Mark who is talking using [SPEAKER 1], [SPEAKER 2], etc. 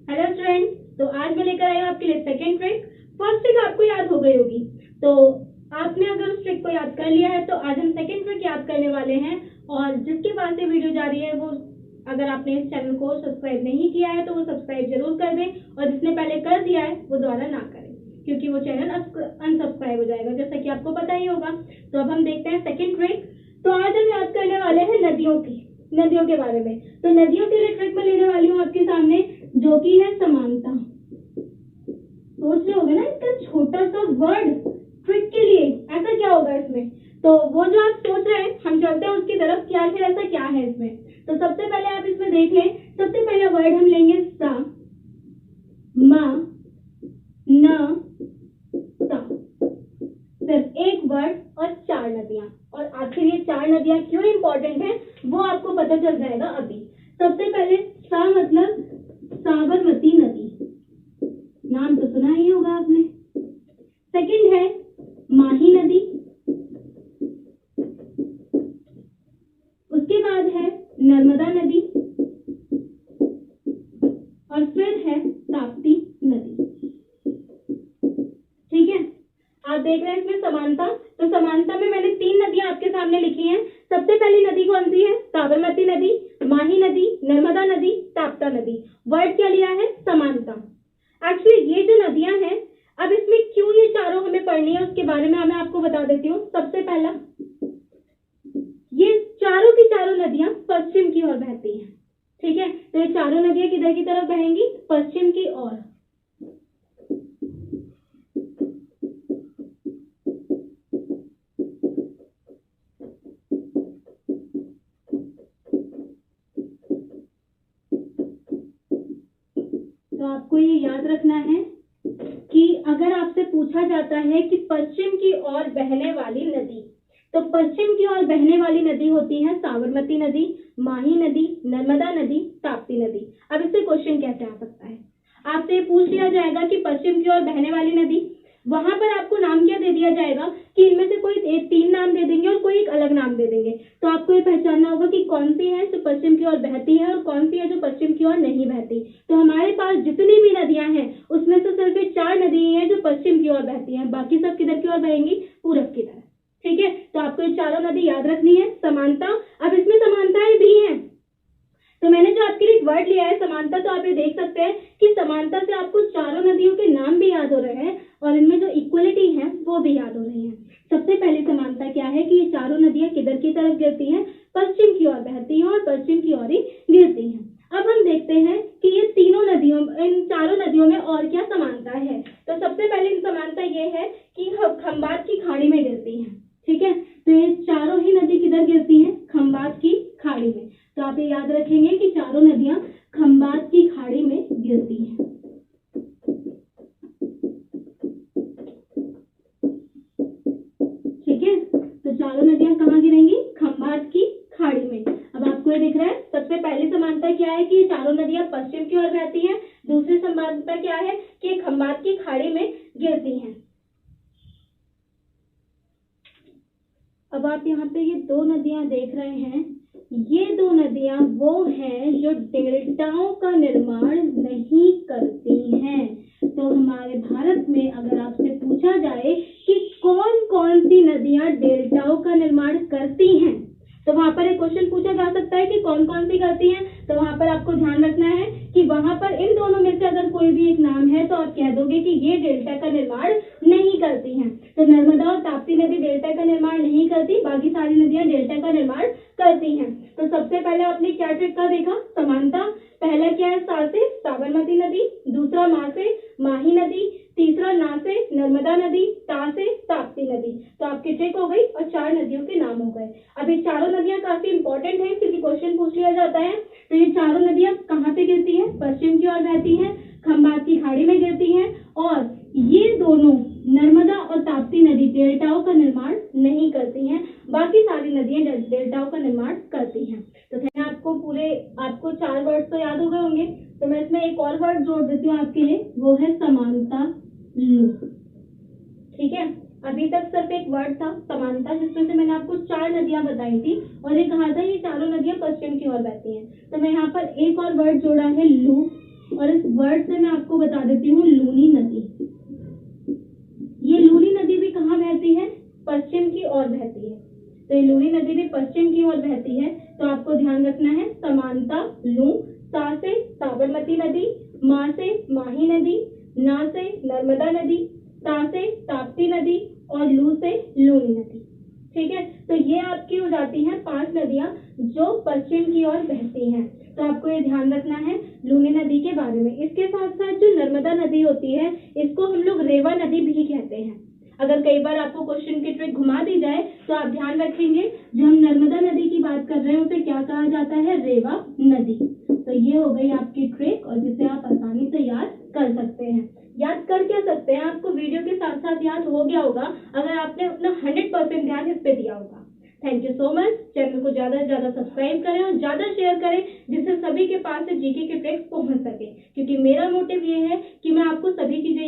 [SPEAKER 1] Hello student, तो आज मैं लेकर आई हूँ आपके लिए सेकंड ट्रिक। फर्स्ट ट्रिक आपको याद हो गई होगी, तो आपने अगर उस ट्रिक को याद कर लिया है तो आज हम सेकंड ट्रिक याद करने वाले हैं। और जिसके पास ये वीडियो जा रही है वो, अगर आपने इस चैनल को सब्सक्राइब नहीं किया है तो वो सब्सक्राइब जरूर कर दें, और जिसने पहले कर दिया है वो दोबारा ना करें क्योंकि वो चैनल अनसब्सक्राइब हो जाएगा, जैसा कि आपको पता ही होगा। तो अब हम देखते हैं सेकंड ट्रिक। तो आज हम याद करने वाले हैं नदियों के बारे में। तो नदियों के लिए ट्रिक में लेने वाली हूँ आपके सामने, जो कि है समानता। सोच रहे होगे ना, इसका छोटा सा वर्ड ट्रिक के लिए ऐसा क्या होगा इसमें। तो वो जो आप सोच रहे हैं, हम चलते हैं उसकी तरफ कि आखिर ऐसा क्या है इसमें। तो सबसे पहले आप इसमें देख लें, सबसे पहला वर्ड हम लेंगे सा, मा, न, ता। सिर्फ एक वर्ड और 4 नदियां। और आखिर ये 4 नदियां क्यों इंपॉर्टेंट है वो आपको पता चल जाएगा अभी। सबसे पहले सा मतलब साबरमती नदी, नाम तो सुना ही होगा आपने। सेकंड है माही नदी, उसके बाद है नर्मदा नदी, और फिर है ताप्ती नदी। ठीक है, आप देख रहे हैं इसमें समानता। तो समानता में मैंने 3 नदियां आपके सामने लिखी हैं। सबसे पहली नदी कौन सी है? साबरमती नदी, माही नदी, नर्मदा नदी, ताप्ता नदी। वर्ड क्या लिया है? समानता। एक्चुअली ये जो नदियां हैं, अब इसमें क्यों ये चारों हमें पढ़नी है उसके बारे में मैं आपको बता देती हूँ। सबसे पहला, ये चारों की चारों नदियां पश्चिम की ओर बहती हैं। ठीक है, तो ये चारों नदियां किधर की तरफ बहेंगी? पश्चिम की ओर। तो आपको ये याद रखना है कि अगर आपसे पूछा जाता है कि पश्चिम की ओर बहने वाली नदी, तो पश्चिम की ओर बहने वाली नदी होती है साबरमती नदी, माही नदी, नर्मदा नदी, ताप्ती नदी। अब इससे क्वेश्चन कैसे आ सकता है? आपसे पूछ लिया जाएगा कि पश्चिम की ओर बहने वाली नदी, वहां पर आपको नाम क्या दे दिया जाएगा कि इनमें से कोई 3 नाम दे देंगे और कोई एक अलग नाम दे देंगे। तो आपको ये पहचानना होगा कि कौन सी है जो पश्चिम की ओर बहती है और कौन सी है जो पश्चिम की ओर नहीं बहती। तो हमारे पास जितनी भी नदियां हैं उसमें से सिर्फ 4 नदी हैं जो पश्चिम की ओर बहती हैं, बाकी सब किधर की ओर बहेंगी? पूरब की तरफ। ठीक है, तो आपको ये चारों नदी याद रखनी है। समानता, अब इसमें समानताएं भी हैं। तो मैंने जो आपके लिए वर्ड लिया है समानता, तो आप ये देख सकते हैं कि समानता से आपको चारों नदियों के नाम भी याद हो रहे हैं और इनमें जो इक्वलिटी है वो भी याद हो रही है। सबसे पहले समानता क्या है कि ये चारों नदियां किधर की तरफ गिरती हैं? पश्चिम की ओर बहती हैं और पश्चिम की ओर ही गिरती हैं। अब हम देखते हैं कि ये इन चारों नदियों में और क्या समानता है। तो सबसे पहले समानता ये है कि खंबात की खाड़ी में गिरती है। ठीक है, तो ये चारों ही नदी किधर गिरती हैं? खंबात की खाड़ी में। तो आप ये याद रखेंगे कि चारों नदियां खंबात की खाड़ी में गिरती हैं। ठीक है, तो चारों नदियां कहाँ गिरेंगी? खंबात की खाड़ी में। अब आपको ये दिख रहा है, सबसे पहली समानता क्या है कि चारों नदियां पश्चिम की ओर बहती हैं। दूसरी समानता क्या है कि खंबात की खाड़ी में गिरती हैं। अब आप यहाँ पे ये 2 नदियां देख रहे हैं, ये 2 नदियां वो हैं जो डेल्टाओं का निर्माण नहीं करती हैं। तो हमारे भारत में अगर आपसे पूछा जाए कि कौन कौन सी नदियां डेल्टाओं का निर्माण करती हैं, तो वहां पर एक क्वेश्चन पूछा जा सकता है कि कौन कौन सी करती हैं। तो वहां पर आपको ध्यान रखना है कि वहां पर इन दोनों में से अगर कोई भी एक नाम है तो आप कह दोगे कि ये डेल्टा का निर्माण नहीं करती हैं। तो नर्मदा और ताप्ती नदी डेल्टा का निर्माण नहीं करती, बाकी सारी नदियां डेल्टा का निर्माण करती हैं। तो सबसे पहले आपने क्या ट्रिक का देखा? समानता। पहला क्या है? सा से साबरमती नदी, दूसरा मा से माही नदी, तीसरा ना से नर्मदा नदी, ता से ताप्ती नदी। तो आपकी ट्रिक हो गई और 4 नदियों के नाम हो गए। अब ये चारों नदियां काफी इंपॉर्टेंट है क्योंकि क्वेश्चन पूछ लिया जाता है। तो ये चारों नदियां कहाँ पे गिरती है? पश्चिम की ओर बहती हैं, खंबात की खाड़ी में गिरती हैं, और ये दोनों नर्मदा और ताप्ती नदी डेल्टाओं का निर्माण नहीं करती हैं, बाकी सारी नदियां डेल्टाओं का निर्माण करती हैं। तो आपको 4 वर्ड तो याद हो गए होंगे। तो मैं इसमें एक और वर्ड जोड़ देती हूँ आपके लिए, वो है समानता लू। ठीक है, अभी तक सिर्फ एक वर्ड था समानता, जिसमें से मैंने आपको 4 नदियां बताई थी और ये कहा था ये चारों नदियां पश्चिम की ओर बहती हैं। तो मैं यहाँ पर एक और वर्ड जोड़ा है लू। और इस वर्ड से मैं आपको बता देती हूँ लूनी नदी। ये लूनी नदी भी कहाँ बहती है? पश्चिम की ओर बहती है। तो ये लूनी नदी भी पश्चिम की ओर बहती है, तो आपको ध्यान रखना है समानता लू, सा से साबरमती नदी, मा से माही नदी, ना से नर्मदा नदी, ता से ताप्ती नदी और लू से लूनी नदी। ठीक है, तो ये आपकी हो जाती हैं 5 नदियां जो पश्चिम की ओर बहती हैं। तो आपको ये ध्यान रखना है लूनी नदी के बारे में। इसके साथ साथ जो नर्मदा नदी होती है इसको हम लोग रेवा नदी भी कहते हैं। अगर कई बार आपको क्वेश्चन की ट्रिक घुमा दी जाए तो आप ध्यान रखेंगे जो हम नर्मदा नदी की बात कर रहे हैं उसे क्या कहा जाता है? रेवा नदी। तो ये हो गई आपकी ट्रिक और जिसे आप आसानी से याद कर सकते हैं। याद कर क्या सकते हैं? आपको वीडियो के साथ साथ याद हो गया होगा अगर आपने अपना 100% ध्यान इस पे दिया होगा। Thank you so much. Channel को ज्यादा से ज्यादा सब्सक्राइब करें और ज्यादा शेयर करें जिससे सभी के पास से जीके के ट्रिक्स पहुंच सके, क्योंकि मेरा मोटिव ये है कि मैं आपको सभी चीजें